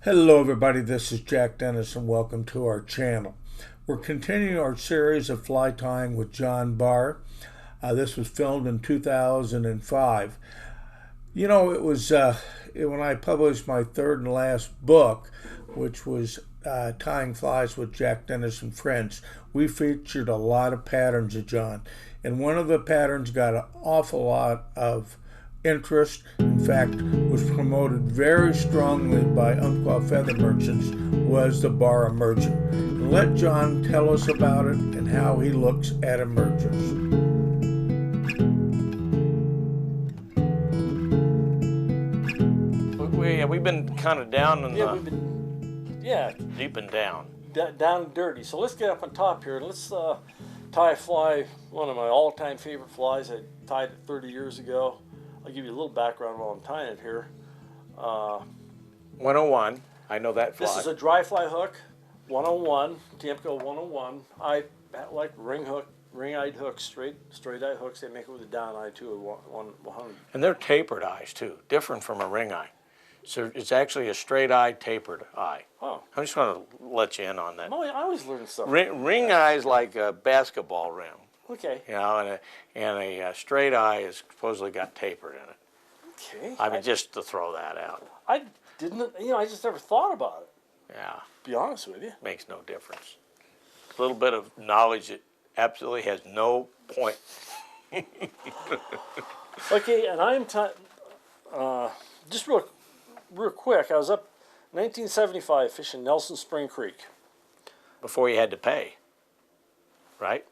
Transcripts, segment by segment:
Hello everybody, this is Jack Dennis and welcome to our channel. We're continuing our series of fly tying with John Barr. This was filmed in 2005. You know, it was when I published my third and last book, which was Tying Flies with Jack Dennis and Friends. We featured a lot of patterns of John, and one of the patterns got an awful lot of interest. In fact, was promoted very strongly by Umpqua feather merchants, was the Barr Emerger. And let John tell us about it and how he looks at emergers. We've been kind of down in we've been deep and down. Down and dirty. So let's get up on top here and let's tie a fly, one of my all-time favorite flies. I tied it 30 years ago. I'll give you a little background while I'm tying it here. 101, I know that fly. This is a dry fly hook, 101, Tamco 101. I like ring-eyed hooks, straight-eye hooks. They make it with a down eye too, 100. And they're tapered eyes too, different from a ring eye. So it's actually a straight-eye tapered eye. Oh. I just want to let you in on that. I always learn stuff. Ring eye is like a basketball rim. Okay. You know, and a straight eye is supposedly got tapered in it. Okay. I mean, just to throw that out. I didn't, I just never thought about it. Yeah. To be honest with you. Makes no difference. A little bit of knowledge that absolutely has no point. Okay, and I'm just real quick. I was up 1975 fishing Nelson Spring Creek. Before you had to pay, right?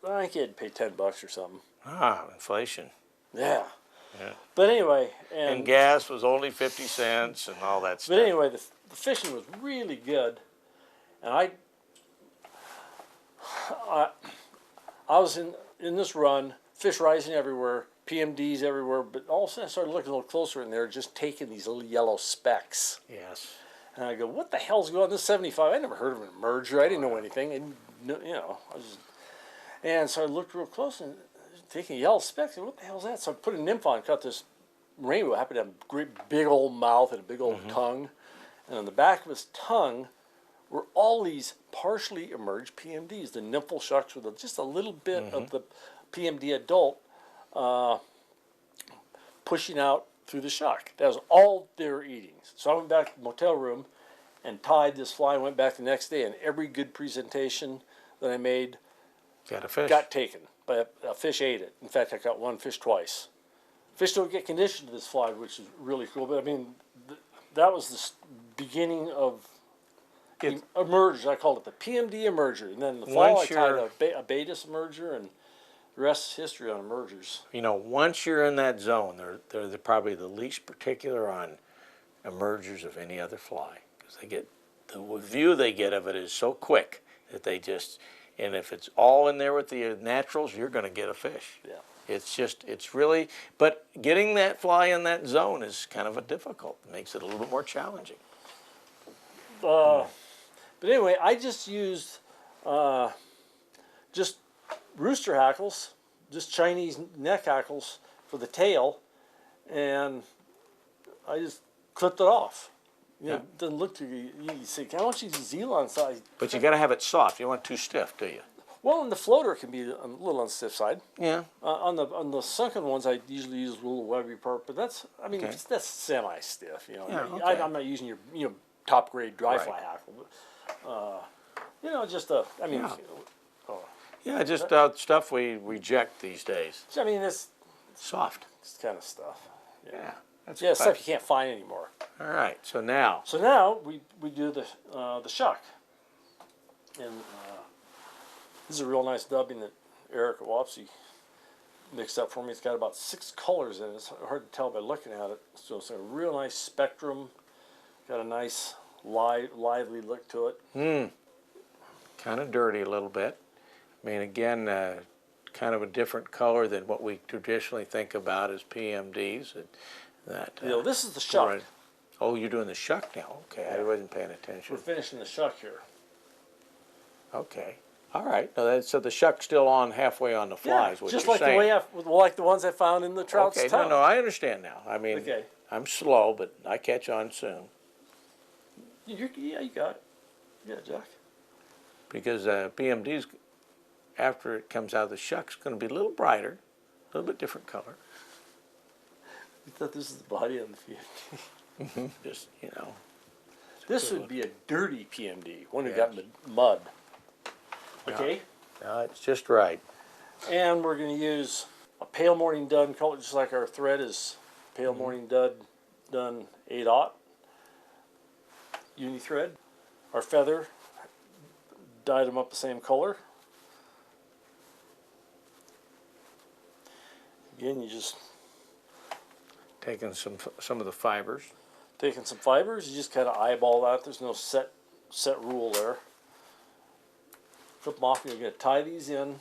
I think you had to pay $10 or something. Ah, inflation. Yeah. Yeah. But anyway, and gas was only 50 cents and all that stuff. But anyway, the fishing was really good, and I was in this run, fish rising everywhere, PMDs everywhere, but all of a sudden I started looking a little closer and they're just taking these little yellow specks. Yes. And I go, what the hell's going on? This is 75. I never heard of an emerger. I didn't know anything. And, I was just, and so I looked real close and taking yellow specks. And what the hell's that? So I put a nymph on, cut this rainbow. Happened to have a great big old mouth and a big old tongue. And on the back of his tongue were all these partially emerged PMDs. The nymphal shucks with just a little bit of the PMD adult pushing out through the shuck. That was all they were eating. So I went back to the motel room and tied this fly and went back the next day. And every good presentation that I made got taken. But a fish ate it. In fact, I got one fish twice. Fish don't get conditioned to this fly, which is really cool. But I mean, that was the beginning of emergers. I called it the PMD Emerger. And then the fall I tied a Betis Emerger, and the rest is history on emergers. You know, once you're in that zone, they're probably the least particular on emergers of any other fly. Because the view they get of it is so quick that they just... And if it's all in there with the naturals, you're going to get a fish. Yeah. It's really, but getting that fly in that zone is kind of difficult. It makes it a little bit more challenging. But anyway, I just used just rooster hackles, just Chinese neck hackles for the tail, and I just clipped it off. It doesn't look too easy. You say, I want you to use Zelon size. But you got to have it soft. You don't want it too stiff, do you? Well, and the floater can be a little on the stiff side. Yeah. On the sunken ones, I usually use a little webby part, but that's that's semi-stiff. Okay. I'm not using your top grade dry fly hackle, but just just stuff we reject these days. I mean, it's soft. It's kind of stuff. Yeah. That's stuff you can't find anymore. All right, so now we do the shuck, and this is a real nice dubbing that Eric at Wapsie mixed up for me. It's got about 6 colors in it. It's hard to tell by looking at it. So it's a real nice spectrum. Got a nice lively look to it. Kind of dirty a little bit. I mean, again, kind of a different color than what we traditionally think about as PMDs. This is the shuck. Right. Oh, you're doing the shuck now. Okay, I wasn't paying attention. We're finishing the shuck here. Okay. All right. So the shuck's still on halfway on the flies. Just like the ones I found in the trout's tongue. No, I understand now. I mean, I'm slow, but I catch on soon. Yeah, you got it. Yeah, Jack. Because PMD's, after it comes out of the shuck, is going to be a little brighter, a little bit different color. You thought this is the body on the PMD? Just, you know. This would be a dirty PMD, one who got in the mud. Okay? No, it's just right. And we're going to use a pale morning dun color, just like our thread is pale morning dun 8/0 uni thread. Our feather, dyed them up the same color. Again, you just Taking some of the fibers. taking some fibers, you just kind of eyeball that. There's no set rule there. Flip them off, and you're going to tie these in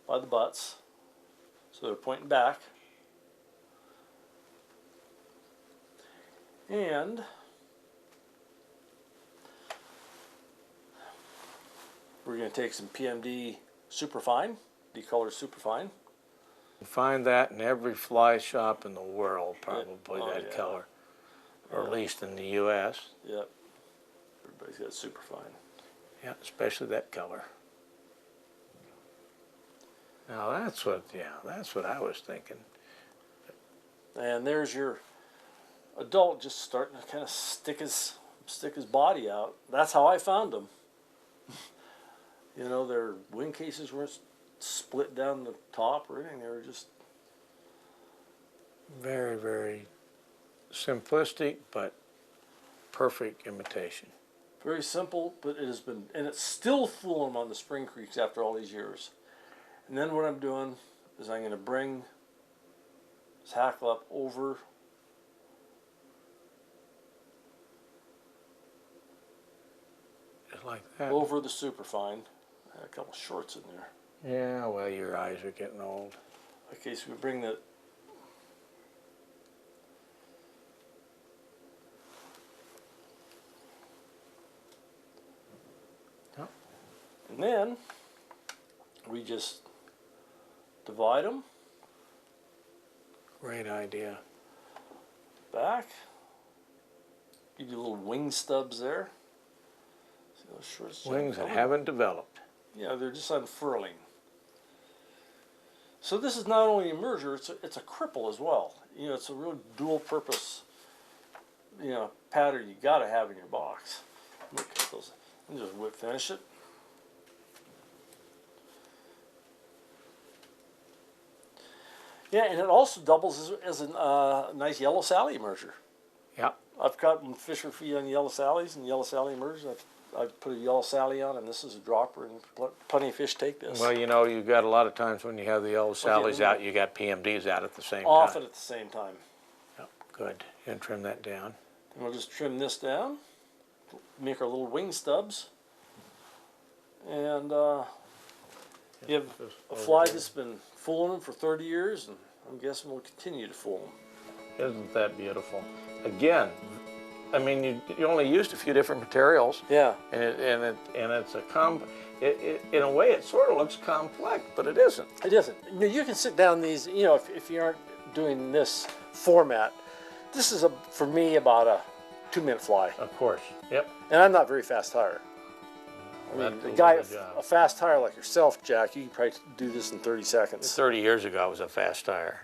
by the butts so they're pointing back. And we're going to take some PMD Superfine, decolor Superfine. You find that in every fly shop in the world, probably, Oh, that yeah. color. Or at least in the U.S. Yep. Everybody's got Superfine. Yeah, especially that color. Now that's what I was thinking. And there's your adult just starting to kind of stick his body out. That's how I found them. You know, their wing cases weren't split down the top or anything. They were just Very, very simplistic, but perfect imitation. very simple, but it has been, and it's still fooling them on the spring creeks after all these years. And then what I'm doing is I'm going to bring this hackle up over Just like that. over the Superfine. I had a couple shorts in there. Yeah, well, your eyes are getting old. Okay, so we bring the Yep. and then we just divide them Great idea. back. Give you little wing stubs there. See those shorts? Wings that coming? haven't developed. Yeah, they're just unfurling. So this is not only a merger, it's a cripple as well. You know, it's a real dual purpose, you know, pattern you got to have in your box. Look at those. And just whip finish it. Yeah, and it also doubles as a nice yellow Sally emerger. Yeah. I've got Fisher feed on yellow Sallies and yellow Sally emergers. I've put a yellow Sally on, and this is a dropper, and plenty of fish take this. Well, you know, you've got a lot of times when you have the yellow Sallies out, you got PMDs out at the same time. Often at the same time. Yep, good. And trim that down. And we'll just trim this down, make our little wing stubs, and you have a fly that's been fooling them for 30 years, and I'm guessing we'll continue to fool them. Isn't that beautiful? Again, I mean, you only used a few different materials. Yeah. And it's in a way it sort of looks complex, but it isn't. It isn't. You know, you can sit down these, you know, if you aren't doing this format, this is, for me, about a 2-minute fly. Of course. Yep. And I'm not very fast tyer. I mean, That's a a guy, good job. a fast tyer like yourself, Jack, you can probably do this in 30 seconds. 30 years ago, I was a fast tyer.